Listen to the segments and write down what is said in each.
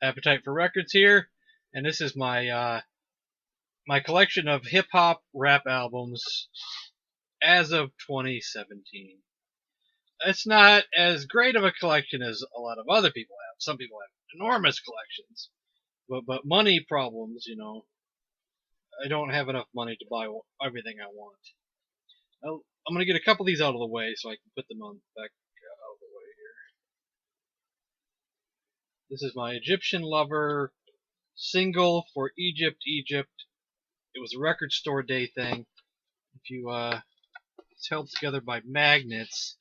Appetite for Records here, and this is my collection of hip hop rap albums as of 2017. It's not as great of a collection as a lot of other people have. Some people have enormous collections, but money problems, I don't have enough money to buy everything I want. I'm gonna get a couple of these out of the way so I can put them on back out of the way here. This is my Egyptian Lover single for Egypt, Egypt. It was a record store day thing. If you it's held together by magnets,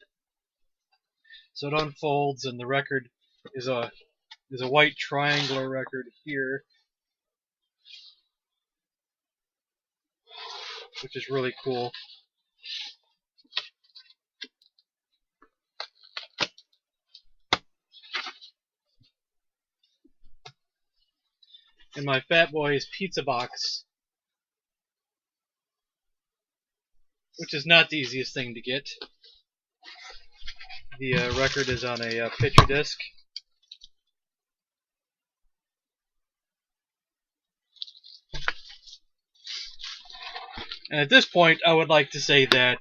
so it unfolds, and the record is a white triangular record here, which is really cool. And my Fat Boys pizza box, which is not the easiest thing to get. The record is on a picture disc. And at this point, I would like to say that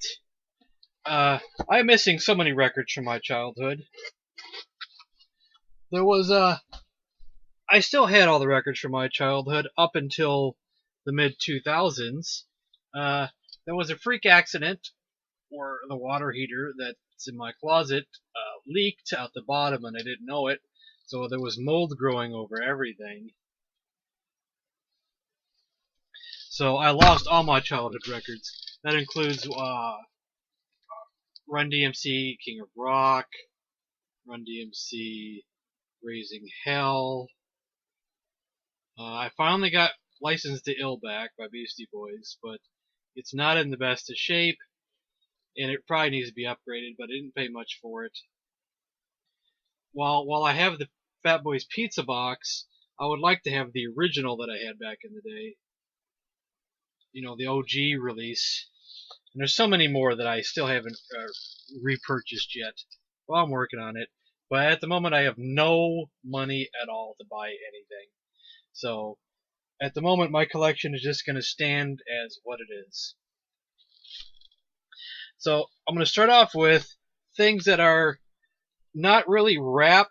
I'm missing so many records from my childhood. There was I still had all the records from my childhood up until the mid 2000s. There was a freak accident where the water heater that's in my closet leaked out the bottom, and I didn't know it. So there was mold growing over everything. So I lost all my childhood records. That includes Run DMC, King of Rock, Run DMC, Raising Hell. I finally got Licensed to Ill back by Beastie Boys, but it's not in the best of shape, and it probably needs to be upgraded, but I didn't pay much for it. While I have the Fat Boys Pizza Box, I would like to have the original that I had back in the day. The OG release. And there's so many more that I still haven't repurchased yet. Well, I'm working on it. But at the moment, I have no money at all to buy anything. So, at the moment, my collection is just going to stand as what it is. So, I'm going to start off with things that are not really rap,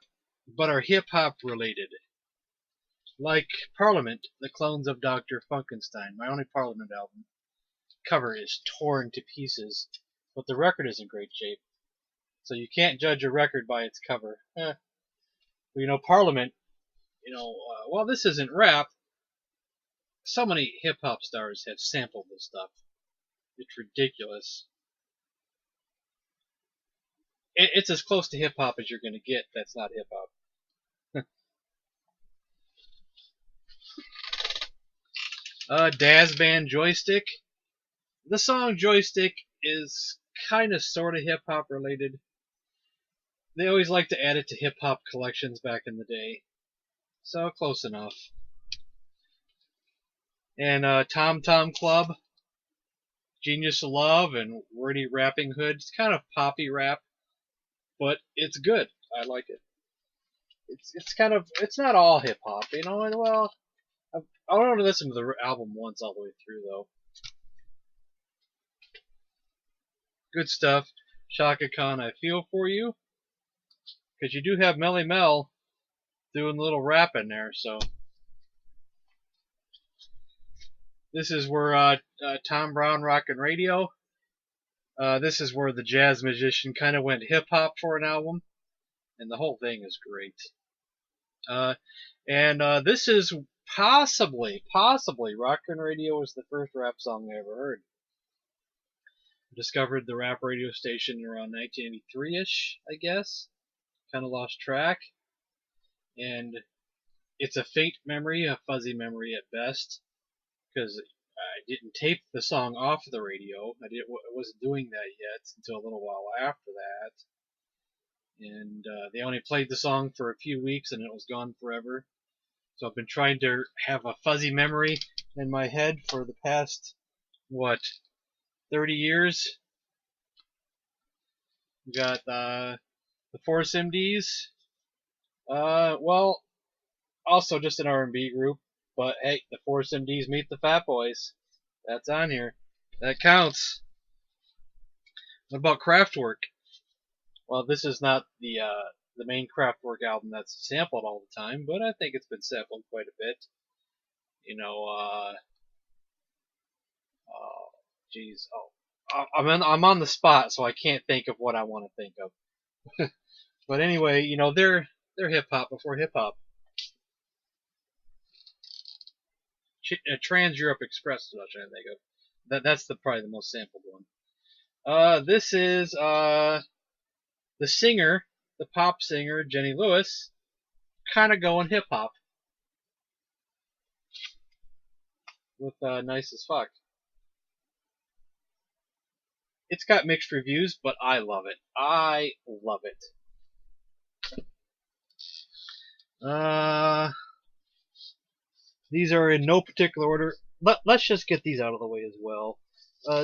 but are hip-hop related. Like Parliament, The Clones of Dr. Funkenstein, my only Parliament album. Cover is torn to pieces, but the record is in great shape. So you can't judge a record by its cover. Parliament, while this isn't rap, so many hip-hop stars have sampled this stuff. It's ridiculous. It's as close to hip-hop as you're going to get that's not hip-hop. Daz Band Joystick. The song Joystick is kind of sort of hip-hop related. They always like to add it to hip-hop collections back in the day. So, close enough. And Tom Tom Club, Genius of Love, and Wordy Rapping Hood. It's kind of poppy rap, but it's good. I like it. It's not all hip-hop, well, I want to listen to the album once all the way through, though. Good stuff. Shaka Khan, I Feel For You. Because you do have Melly Mel doing a little rap in there, so. This is where Tom Brown Rockin' Radio. This is where the jazz musician kind of went hip-hop for an album. And the whole thing is great. This is possibly, Rockin' Radio was the first rap song I ever heard. I discovered the rap radio station around 1983-ish, I guess. Kind of lost track. And it's a faint memory, a fuzzy memory at best. Because I didn't tape the song off the radio. I wasn't doing that yet until a little while after that. And they only played the song for a few weeks and it was gone forever. So I've been trying to have a fuzzy memory in my head for the past, 30 years? We got the Force MDs. also just an R&B group, but hey, the Force MDs meet the Fat Boys. That's on here. That counts. What about Kraftwerk? Well, this is not the main Kraftwerk album that's sampled all the time, but I think it's been sampled quite a bit. You know, geez, I'm on the spot, so I can't think of what I want to think of. But anyway, you know, they're hip hop before hip hop. Trans Europe Express is what I'm trying to think of. That's probably the most sampled one. This is the singer, the pop singer Jenny Lewis, kind of going hip hop with Nice as Fuck. It's got mixed reviews, but I love it. I love it. These are in no particular order. Let's just get these out of the way as well.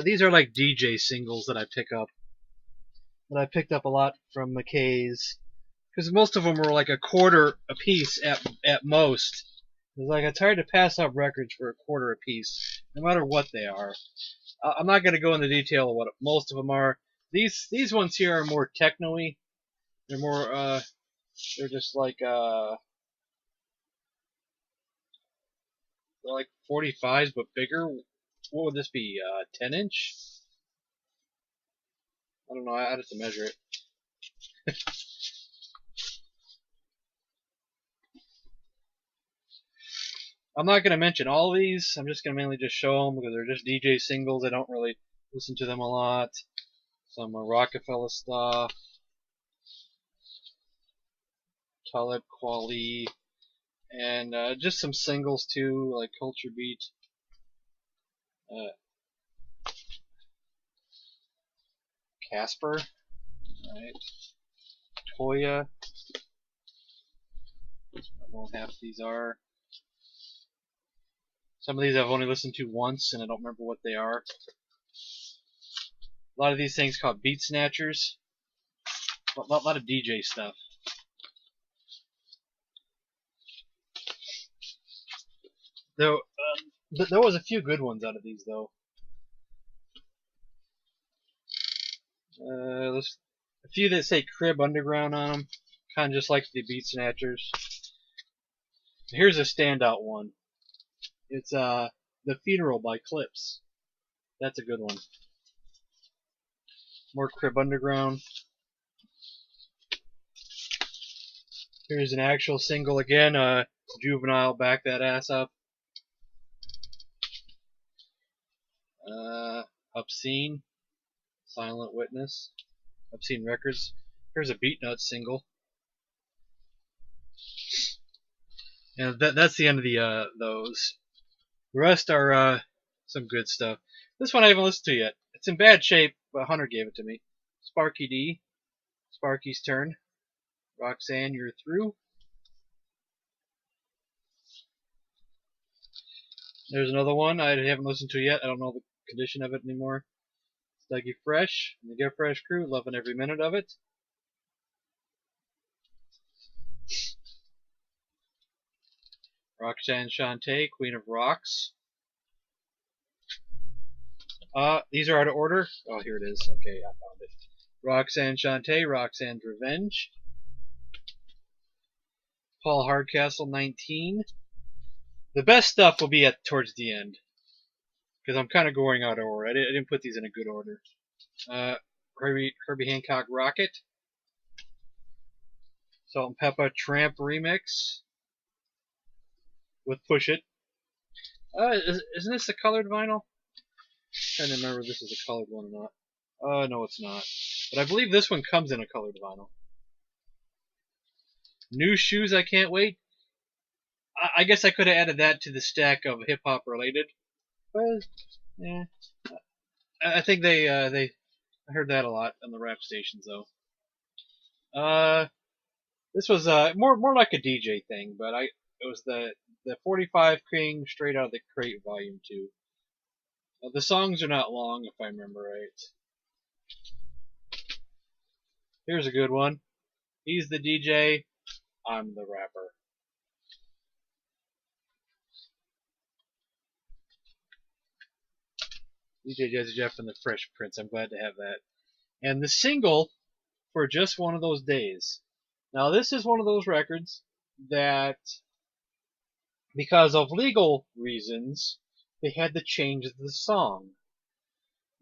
These are like DJ singles that I pick up. That I picked up a lot from McKay's. Because most of them were like a quarter a piece at most. It's like I tried to pass up records for a quarter a piece, no matter what they are. I'm not going to go into detail of what most of them are. These ones here are more techno-y. They're more they're just like they're like 45s but bigger. What would this be? 10-inch? I don't know. I'd have to measure it. I'm not going to mention all of these. I'm just going to mainly just show them because they're just DJ singles. I don't really listen to them a lot. Some Rockefeller stuff. Talib Kweli. And just some singles too, like Culture Beat. Casper. Right. Toya. I don't know what half of these are. Some of these I've only listened to once and I don't remember what they are. A lot of these things called Beat Snatchers. A lot of DJ stuff. Though there was a few good ones out of these though. There's a few that say Crib Underground on them, kind of just like the Beat Snatchers. Here's a standout one. It's The Funeral by Clips. That's a good one. More Crib Underground. Here's an actual single again. Juvenile, Back That Ass Up. Obscene, Silent Witness. Obscene Records. Here's a Beatnuts single. And that's the end of the those. The rest are some good stuff. This one I haven't listened to yet. It's in bad shape, but Hunter gave it to me. Sparky D. Sparky's Turn. Roxanne, You're Through. There's another one I haven't listened to yet. I don't know the condition of it anymore. Dougie Fresh and the Get Fresh crew, loving every minute of it. Roxanne Shante, Queen of Rocks. These are out of order. Oh, here it is. Okay, I found it. Roxanne Shante, Roxanne's Revenge. Paul Hardcastle, 19. The best stuff will be towards the end. Because I'm kind of going out of order. I didn't put these in a good order. Herbie Hancock, Rocket. Salt and Pepper Tramp Remix. With Push It. Isn't this a colored vinyl? I'm trying to remember if this is a colored one or not. No, it's not. But I believe this one comes in a colored vinyl. New Shoes, I Can't Wait. I guess I could have added that to the stack of hip hop related. But yeah, I think I heard that a lot on the rap stations though. This was more like a DJ thing, but it was the 45 King Straight Out of the Crate Volume 2. The songs are not long, if I remember right. Here's a good one. He's the DJ, I'm the rapper. DJ Jazzy Jeff and the Fresh Prince. I'm glad to have that. And the single for Just One of Those Days. Now, this is one of those records that, because of legal reasons, they had to change the song.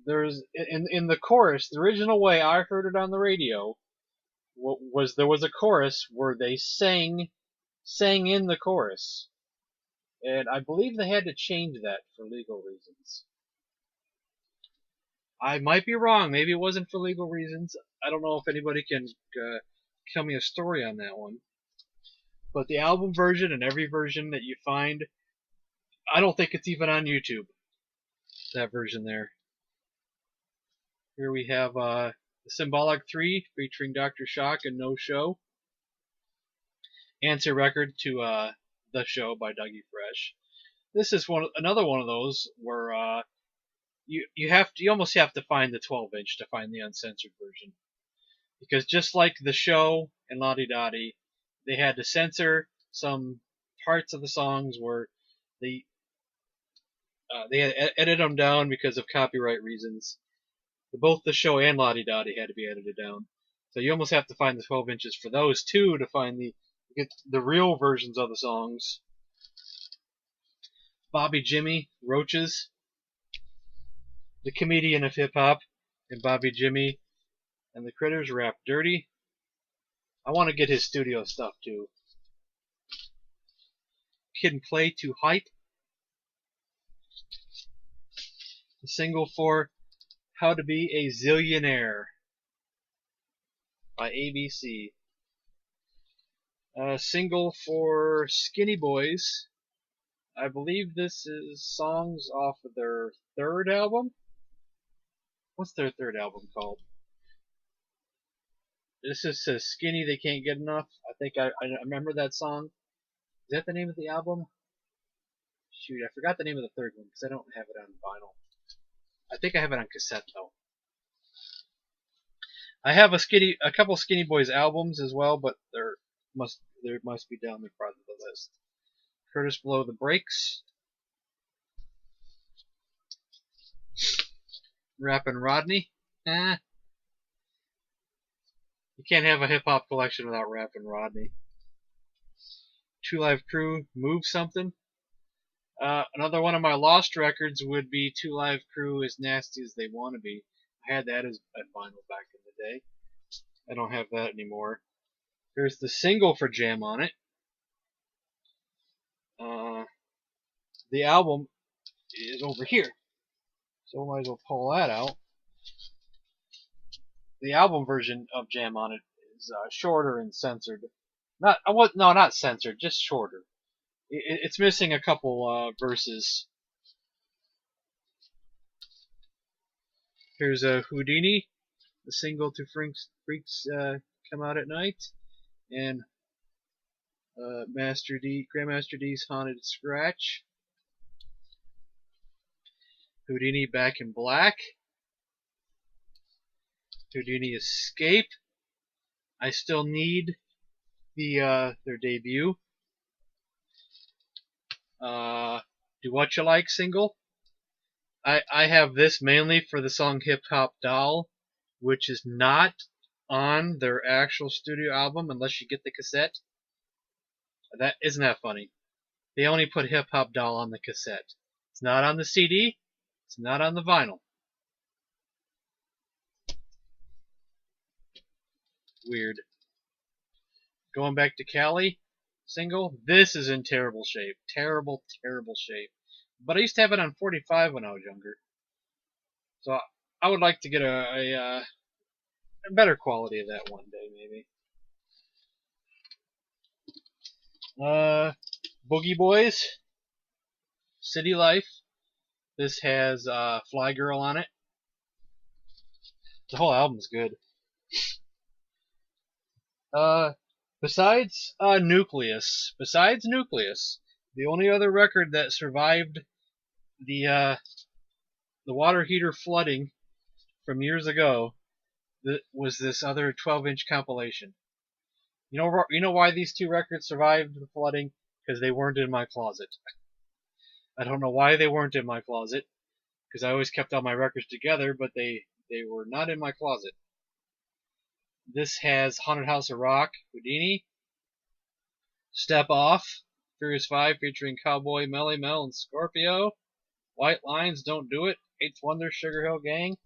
There's in the chorus, the original way I heard it on the radio was there was a chorus where they sang in the chorus, and I believe they had to change that for legal reasons. I might be wrong. Maybe it wasn't for legal reasons. I don't know if anybody can tell me a story on that one. But the album version and every version that you find, I don't think it's even on YouTube. That version there. Here we have the Symbolic 3 featuring Dr. Shock and No Show. Answer record to The Show by Dougie Fresh. This is another one of those where you almost have to find the 12-inch to find the uncensored version, because just like The Show and Lottie Dottie, they had to censor some parts of the songs where they had to edit them down because of copyright reasons. Both The Show and Lottie Dottie had to be edited down, so you almost have to find the 12 inches for those two to find get the real versions of the songs. Bobby Jimmy, Roaches, the comedian of hip hop, and Bobby Jimmy and the Critters rap dirty. I want to get his studio stuff too. Kid and Play to Hype. The single for How to Be a Zillionaire by ABC. A single for Skinny Boys. I believe this is songs off of their third album. What's their third album called? This is says Skinny They Can't Get Enough. I think I remember that song. Is that the name of the album? Shoot, I forgot the name of the third one because I don't have it on vinyl. I think I have it on cassette though. I have a couple Skinny Boys albums as well, but there must be down the front of the list. Curtis Blow the Brakes. Rappin' Rodney. You can't have a hip hop collection without Rappin' Rodney. Two Live Crew, Move Something. Another one of my lost records would be Two Live Crew, As Nasty as They Wanna Be. I had that as a vinyl back in the day. I don't have that anymore. Here's the single for Jam on It. The album is over here, so I might as well pull that out. The album version of Jam on It is shorter and censored. Not censored, just shorter. It's missing a couple verses. Here's a Houdini, the single to Freaks Come Out at Night, and Grandmaster D's Haunted Scratch. Houdini Back in Black. Houdini Escape. I Still Need their debut. Do What You Like single. I have this mainly for the song Hip Hop Doll, which is not on their actual studio album unless you get the cassette. Isn't that funny? They only put Hip Hop Doll on the cassette. It's not on the CD. It's not on the vinyl. Weird. Going Back to Cali single. This is in terrible shape. Terrible, terrible shape. But I used to have it on 45 when I was younger. So I would like to get a better quality of that one day, maybe. Boogie Boys. City Life. This has Fly Girl on it. The whole album's good. Besides Nucleus, the only other record that survived the water heater flooding from years ago was this other 12-inch compilation. You know why these two records survived the flooding? Because they weren't in my closet. I don't know why they weren't in my closet. because I always kept all my records together, but they were not in my closet. This has Haunted House of Rock, Houdini, Step Off, Furious 5 featuring Cowboy, Melly Mel, and Scorpio, White Lines, Don't Do It, Eighth Wonder, Sugar Hill Gang,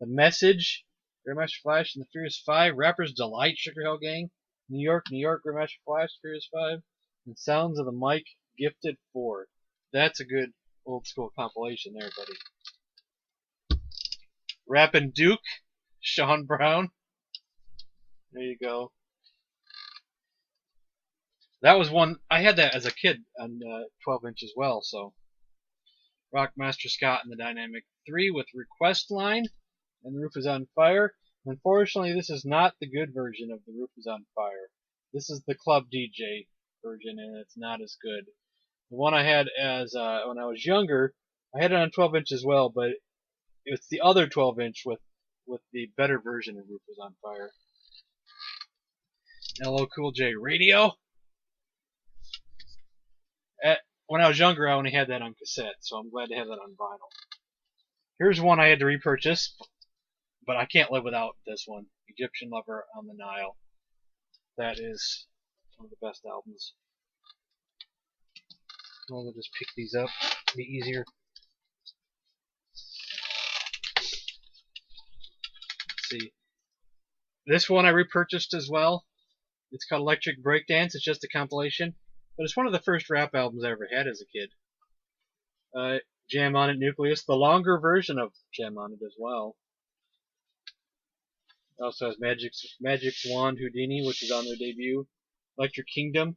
The Message, Grandmaster Flash and the Furious 5, Rapper's Delight, Sugar Hill Gang, New York, Grandmaster Flash, Furious 5, and Sounds of the Mic, Gifted 4. That's a good old school compilation there, buddy. Rappin' Duke, Sean Brown. There you go. That was one, I had that as a kid on 12-inch as well, so. Rockmaster Scott and the Dynamic 3 with Request Line, and The Roof is on Fire. Unfortunately, this is not the good version of The Roof is on Fire. This is the Club DJ version, and it's not as good. The one I had as when I was younger, I had it on 12-inch as well, but it's the other 12-inch with the better version of Roof is on Fire. LL Cool J Radio. When I was younger, I only had that on cassette, so I'm glad to have that on vinyl. Here's one I had to repurchase, but I can't live without this one. Egyptian Lover on the Nile. That is one of the best albums. I'll just pick these up. It'll be easier. Let's see. This one I repurchased as well. It's called Electric Breakdance. It's just a compilation. But it's one of the first rap albums I ever had as a kid. Jam On It Nucleus. The longer version of Jam On It as well. It also has Magic's Wand Houdini, which is on their debut. Electric Kingdom.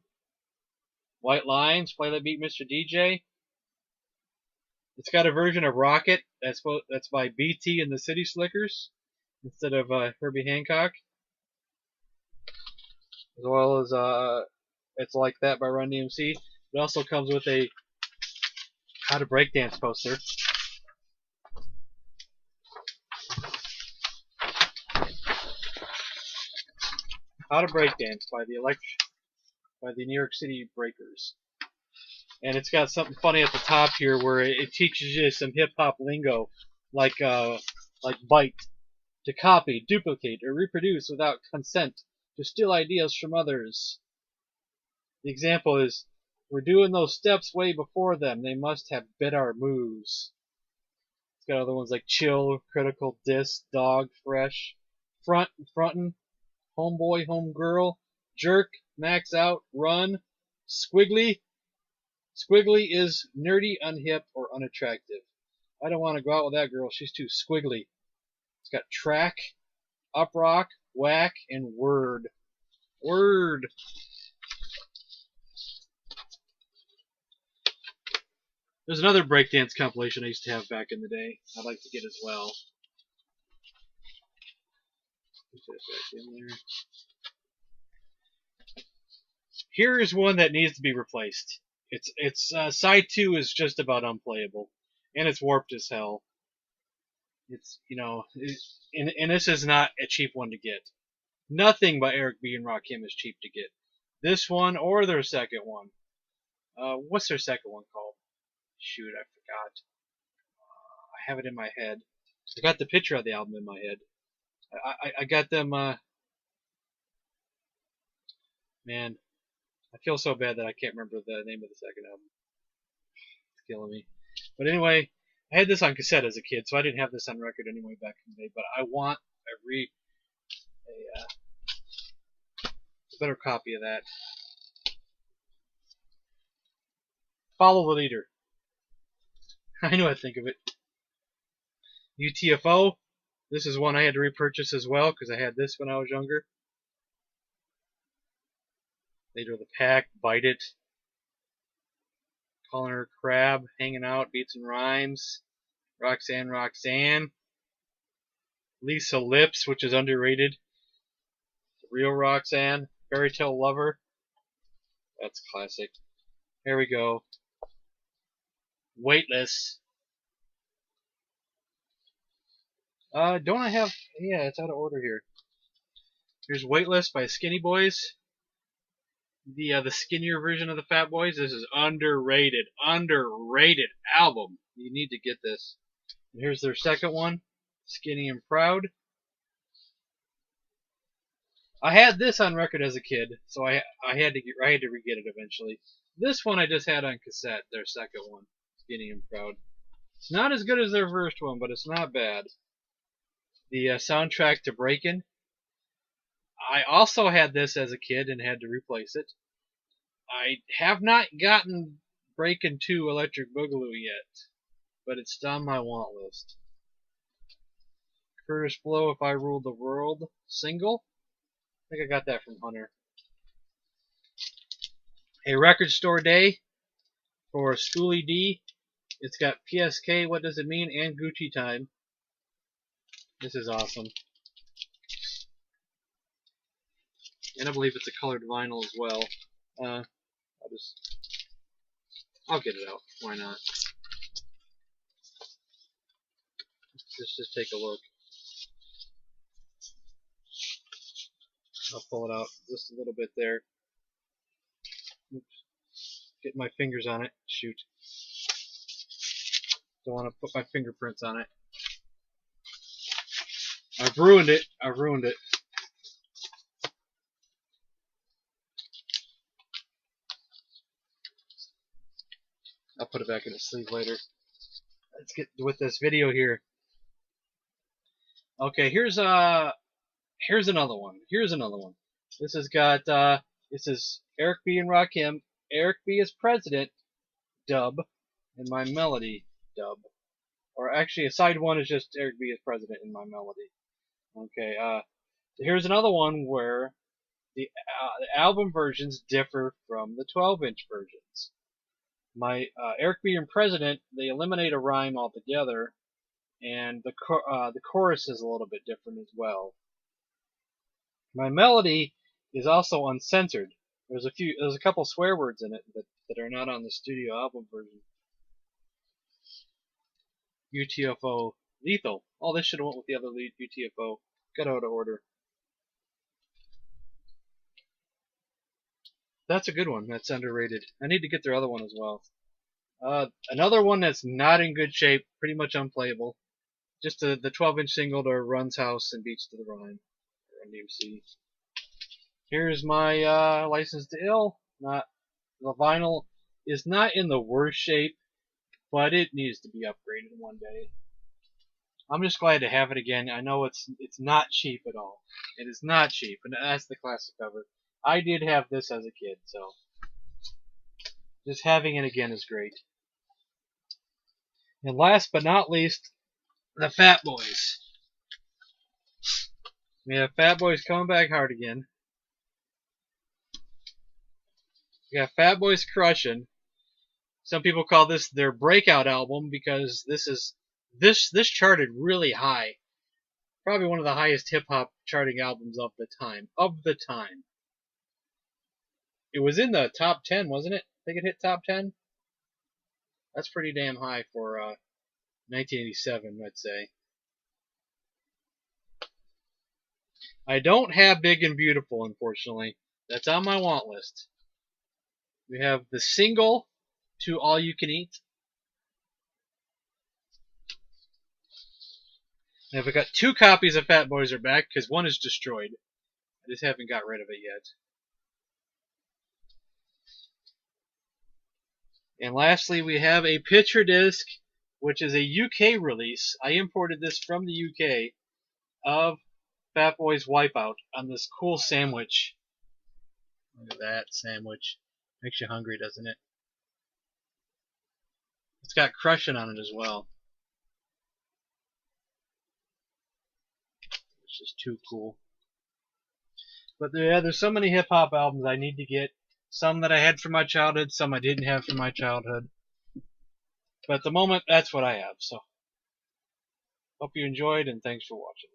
White Lines, Play That Beat Mr. DJ. It's got a version of Rocket that's by BT and the City Slickers instead of Herbie Hancock. As well as It's Like That by Run DMC. It also comes with a How to Breakdance poster. How to Breakdance by the New York City Breakers. And it's got something funny at the top here where it teaches you some hip hop lingo like bite, to copy, duplicate, or reproduce without consent, to steal ideas from others. The example is, we're doing those steps way before them. They must have bit our moves. It's got other ones like chill, critical, diss, dog, fresh, frontin', homeboy, homegirl, jerk, max out, run, squiggly. Squiggly is nerdy, unhip, or unattractive. I don't want to go out with that girl. She's too squiggly. It's got track, uprock, whack, and word. Word. There's another breakdance compilation I used to have back in the day. I'd like to get as well. Put that back in there. Here is one that needs to be replaced. It's side 2 is just about unplayable, and it's warped as hell. It's and this is not a cheap one to get. Nothing by Eric B and Rakim is cheap to get. This one or their second one. What's their second one called? Shoot, I forgot. I have it in my head. I got the picture of the album in my head. I got them. Man, I feel so bad that I can't remember the name of the second album. It's killing me. But anyway, I had this on cassette as a kid, so I didn't have this on record anyway back in the day. But I want a better copy of that. Follow the Leader. I knew I'd think of it. UTFO. This is one I had to repurchase as well because I had this when I was younger. Leader of the Pack, Bite It. Calling Her Crab, Hanging Out, Beats and Rhymes. Roxanne. Lisa Lips, which is underrated. Real Roxanne. Fairy Tale Lover. That's classic. Here we go. Weightless. Don't I have... Yeah, it's out of order here. Here's Weightless by Skinny Boys. The skinnier version of the Fat Boys. This is underrated album. You need to get this. And here's their second one, Skinny and Proud. I had this on record as a kid, so I had to re-get it eventually. This one I just had on cassette, their second one, Skinny and Proud. It's not as good as their first one, but it's not bad. The soundtrack to Breakin'. I also had this as a kid and had to replace it. I have not gotten Breakin' 2 Electric Boogaloo yet, but it's on my want list. Curtis Blow, If I Ruled the World single. I think I got that from Hunter. A Record Store Day for Schoolie D. It's got PSK, What Does It Mean, and Gucci Time. This is awesome. And I believe it's a colored vinyl as well. I'll get it out. Why not? Let's just take a look. I'll pull it out just a little bit there. Oops. Get my fingers on it. Shoot. Don't want to put my fingerprints on it. I've ruined it. I've ruined it. I'll put it back in the sleeve later. Let's get with this video here. Okay, here's another one. Here's another one. This has got this is Eric B and Rakim. Eric B is president dub, and My Melody dub. Or actually, a side one is just Eric B is president in My Melody. Okay, here's another one where the album versions differ from the 12-inch versions. My Eric B and President, they eliminate a rhyme altogether, and the chorus is a little bit different as well. My Melody is also uncensored. There's a couple swear words in it that are not on the studio album version. UTFO Lethal. Oh, this should have went with the other lead UTFO. Got out of order. That's a good one. That's underrated. I need to get their other one as well. Another one that's not in good shape, pretty much unplayable. Just the 12-inch single to Run's House and Beats to the Rhyme. Run DMC. Here's my License to Ill. The vinyl is not in the worst shape, but it needs to be upgraded one day. I'm just glad to have it again. I know it's not cheap at all. It is not cheap, and that's the classic cover. I did have this as a kid, so just having it again is great. And last but not least, the Fat Boys. We have Fat Boys coming back hard again. We got Fat Boys Crushin'. Some people call this their breakout album because this charted really high. Probably one of the highest hip hop charting albums of the time. It was in the top 10, wasn't it? I think it hit top 10. That's pretty damn high for 1987, I'd say. I don't have Big and Beautiful, unfortunately. That's on my want list. We have the single to All You Can Eat. Now we got 2 copies of Fat Boys Are Back because one is destroyed. I just haven't got rid of it yet. And lastly, we have a picture disc, which is a UK release. I imported this from the UK of Fat Boys Wipeout on this cool sandwich. Look at that sandwich. Makes you hungry, doesn't it? It's got Crushin' on it as well. It's just too cool. But there's so many hip hop albums I need to get. Some that I had from my childhood, some I didn't have from my childhood. But at the moment, that's what I have. So, hope you enjoyed, and thanks for watching.